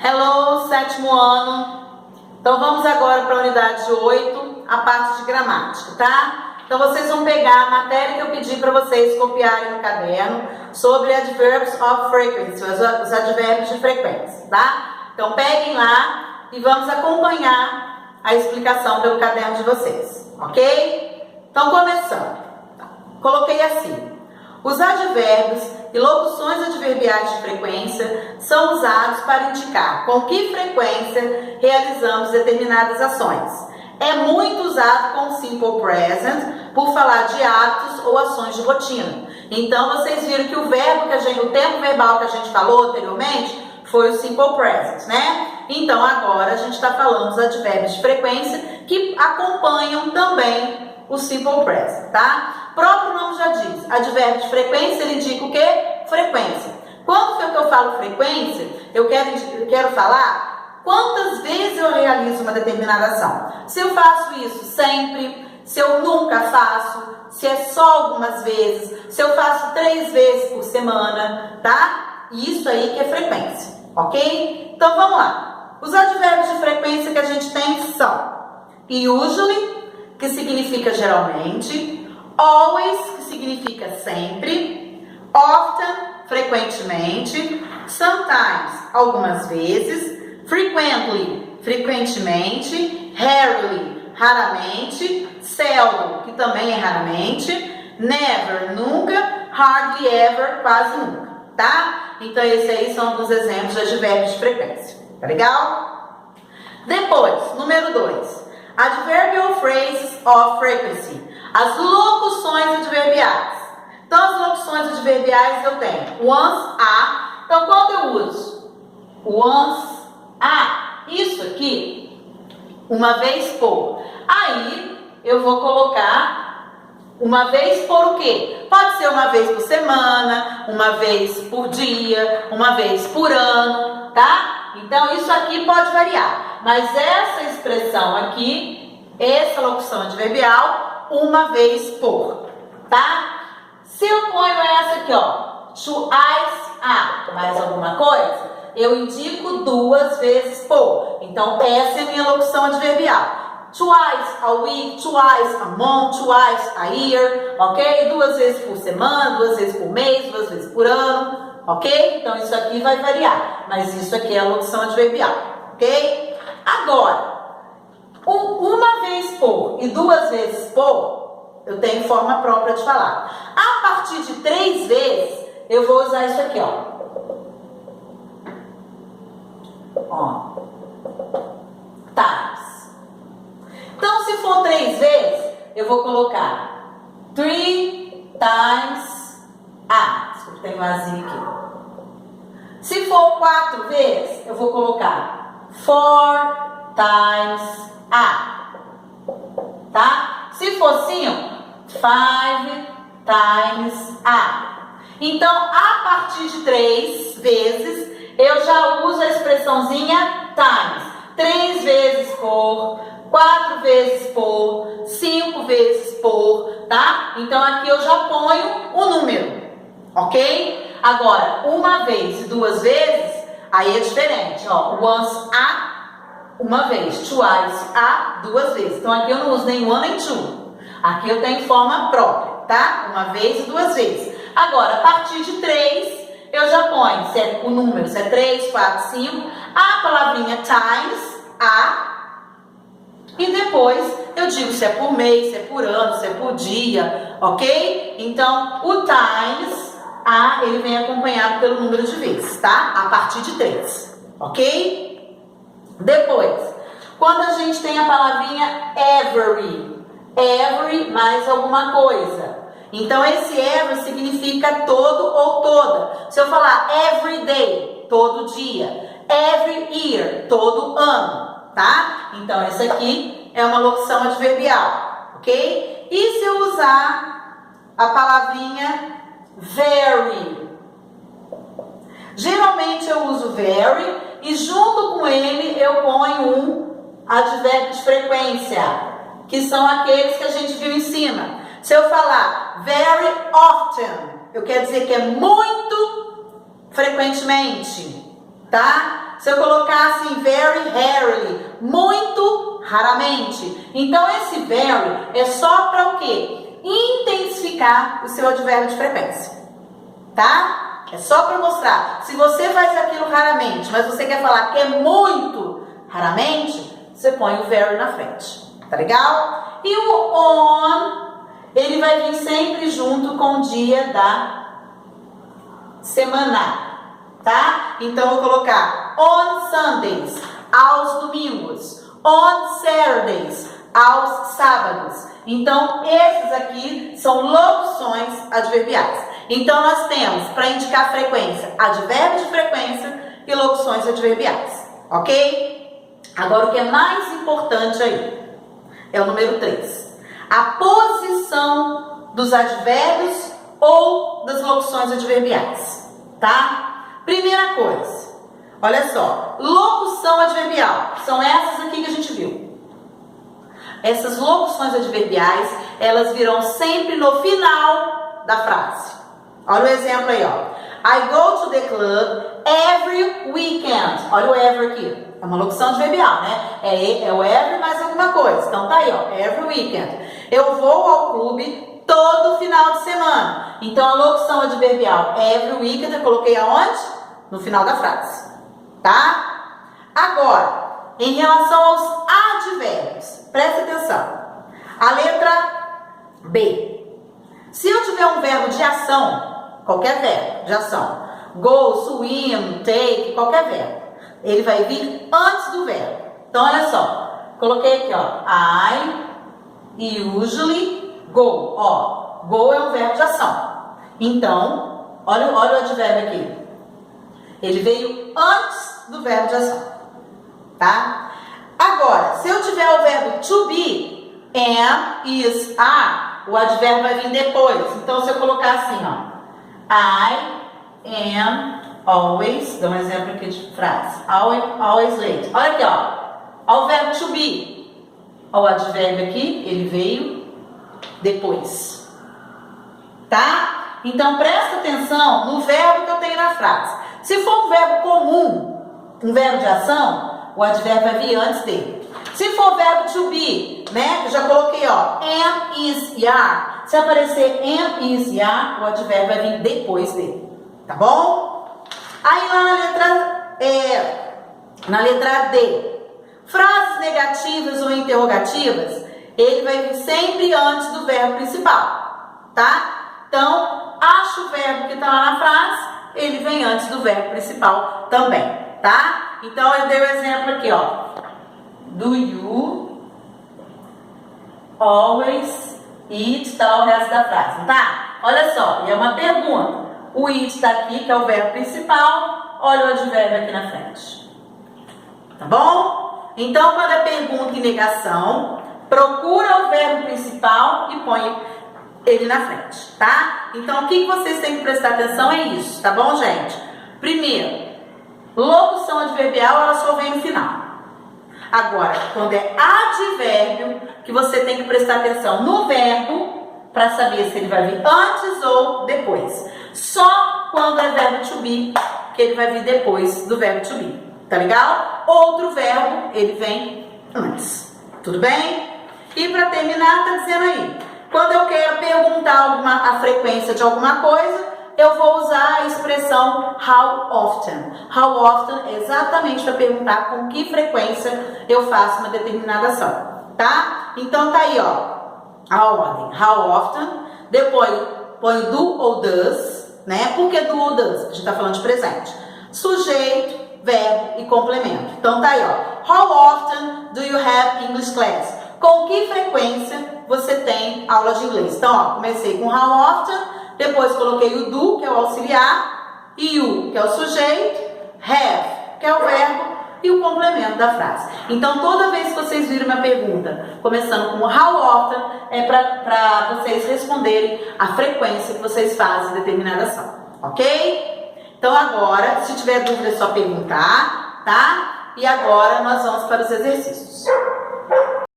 Hello, sétimo ano. Então vamos agora para a unidade 8, a parte de gramática, tá? Então vocês vão pegar a matéria que eu pedi para vocês copiarem no caderno sobre adverbs of frequency, os advérbios de frequência, tá? Então peguem lá e vamos acompanhar a explicação pelo caderno de vocês, ok? Então começando. Coloquei assim: os advérbios e locuções adverbiais de frequência são usados para indicar com que frequência realizamos determinadas ações. É muito usado com o simple present por falar de atos ou ações de rotina. Então vocês viram que o tempo verbal que a gente falou anteriormente foi o simple present, né? Então agora a gente está falando dos advérbios de frequência que acompanham também o simple present, tá? O próprio nome já diz, advérbio de frequência, ele indica o quê? Frequência. Quando que eu falo frequência, eu quero falar quantas vezes eu realizo uma determinada ação. Se eu faço isso sempre, se eu nunca faço, se é só algumas vezes, se eu faço 3 vezes por semana, tá? Isso aí que é frequência, ok? Então vamos lá. Os advérbios de frequência que a gente tem são usually, que significa geralmente, always, que significa sempre, often, frequentemente, sometimes, algumas vezes, frequently, frequentemente, rarely, raramente, seldom, que também é raramente, never, nunca, hardly ever, quase nunca, tá? Então esses aí são alguns exemplos de advérbios de frequência, tá legal? Depois, número 2. Adverbial phrases of frequency. As locuções adverbiais. Então, as locuções adverbiais eu tenho once, a. Então, quando eu uso once, a, isso aqui, uma vez por. Aí, eu vou colocar uma vez por o quê? Pode ser uma vez por semana, uma vez por dia, uma vez por ano, tá? Então, isso aqui pode variar. Mas essa expressão aqui, essa locução adverbial, uma vez por, tá? Se eu ponho essa aqui, ó, twice a, mais alguma coisa, eu indico 2 vezes por. Então, essa é a minha locução adverbial. Twice a week, twice a month, twice a year, ok? 2 vezes por semana, 2 vezes por mês, 2 vezes por ano, ok? Então, isso aqui vai variar, mas isso aqui é a locução adverbial, ok? Agora, uma vez por e 2 vezes por, eu tenho forma própria de falar. A partir de 3 vezes, eu vou usar isso aqui, ó. Times. Então, se for 3 vezes, eu vou colocar 3 times a. Desculpa, tem um azinho aqui. Se for 4 vezes, eu vou colocar 4 times a, tá? Se for 5, 5 times a. Então, a partir de 3 vezes, eu já uso a expressãozinha times. 3 vezes por, 4 vezes por, 5 vezes por, tá? Então, aqui eu já ponho o número, ok? Agora, uma vez e 2 vezes, aí é diferente, ó. Once a, uma vez, twice a, 2 vezes. Então, aqui eu não uso nem one nem two. Aqui eu tenho forma própria, tá? Uma vez e 2 vezes. Agora, a partir de 3, eu já ponho se é o número, se é 3, 4, 5, a palavrinha times, a, e depois eu digo se é por mês, se é por ano, se é por dia, ok? Então, o times, a, ele vem acompanhado pelo número de vezes, tá? A partir de 3, ok? Depois, quando a gente tem a palavrinha every mais alguma coisa. Então, esse every significa todo ou toda. Se eu falar every day, todo dia, every year, todo ano, tá? Então, essa aqui é uma locução adverbial, ok? E se eu usar a palavrinha very? Geralmente eu uso very e junto com ele eu ponho um advérbio de frequência, que são aqueles que a gente viu em cima. Se eu falar very often, eu quero dizer que é muito frequentemente, tá? Se eu colocar assim, very rarely, muito raramente. Então, esse very é só para o quê? Intensificar o seu advérbio de frequência, tá? É só para mostrar. Se você faz aquilo raramente, mas você quer falar que é muito raramente, você põe o very na frente, tá legal? E o on, ele vai vir sempre junto com o dia da semana, tá? Então, eu vou colocar on Sundays, aos domingos, on Saturdays, aos sábados. Então, esses aqui são locuções adverbiais. Então, nós temos, para indicar frequência, advérbio de frequência e locuções adverbiais, ok? Agora, o que é mais importante aí é o número 3. A posição dos advérbios ou das locuções adverbiais, tá? Primeira coisa, olha só, locução adverbial, são essas aqui que a gente viu. Essas locuções adverbiais, elas virão sempre no final da frase. Olha o exemplo aí, ó. I go to the club every weekend. Olha o every aqui. É uma locução adverbial, né? É o every mais alguma coisa. Então tá aí, ó. Every weekend. Eu vou ao clube todo final de semana. Então a locução adverbial every weekend eu coloquei aonde? No final da frase. Tá? Agora, em relação aos advérbios, presta atenção. A letra B. Se eu tiver um verbo de ação, qualquer verbo de ação, go, swim, take, qualquer verbo, ele vai vir antes do verbo. Então, olha só, coloquei aqui, ó, I usually go. Ó, go é um verbo de ação. Então, olha o advérbio aqui. Ele veio antes do verbo de ação, tá? Agora, se eu tiver o verbo to be, am, is, are, o advérbio vai vir depois. Então, se eu colocar assim, ó, I am always, dá um exemplo aqui de frase, always late. Olha aqui, ó, o verbo to be. Ó, o advérbio aqui, ele veio depois, tá? Então, presta atenção no verbo que eu tenho na frase. Se for um verbo comum, um verbo de ação, o advérbio vai vir antes dele. Se for verbo to be, né? Eu já coloquei, ó, am, is e are. Se aparecer am, is e are, o advérbio vai vir depois dele. Tá bom? Aí lá na letra D, frases negativas ou interrogativas, ele vai vir sempre antes do verbo principal, tá? Então, acha o verbo que está lá na frase, ele vem antes do verbo principal também, tá? Então, eu dei o exemplo aqui, ó. Do you always eat, tá o resto da frase, tá? Olha só, e é uma pergunta. O eat tá aqui, que é o verbo principal. Olha o advérbio aqui na frente. Tá bom? Então, quando é pergunta e negação, procura o verbo principal e põe ele na frente, tá? Então, o que vocês têm que prestar atenção é isso, tá bom, gente? Primeiro, locução adverbial, ela só vem no final. Agora, quando é advérbio, que você tem que prestar atenção no verbo para saber se ele vai vir antes ou depois. Só quando é verbo to be, que ele vai vir depois do verbo to be. Tá legal? Outro verbo, ele vem antes. Tudo bem? E para terminar, tá dizendo aí, quando eu quero perguntar a frequência de alguma coisa, eu vou usar a expressão how often. How often é exatamente para perguntar com que frequência eu faço uma determinada ação, tá? Então tá aí, ó, a ordem. How often, depois põe do ou does, né? Por que do ou does? A gente tá falando de presente. Sujeito, verbo e complemento. Então tá aí, ó. How often do you have English class? Com que frequência você tem aula de inglês? Então, ó, comecei com how often, depois coloquei o do, que é o auxiliar, you, que é o sujeito, have, que é o verbo, e o complemento da frase. Então, toda vez que vocês virem uma pergunta, começando com how often, é para vocês responderem a frequência que vocês fazem determinada ação, ok? Então, agora, se tiver dúvida, é só perguntar, tá? E agora, nós vamos para os exercícios.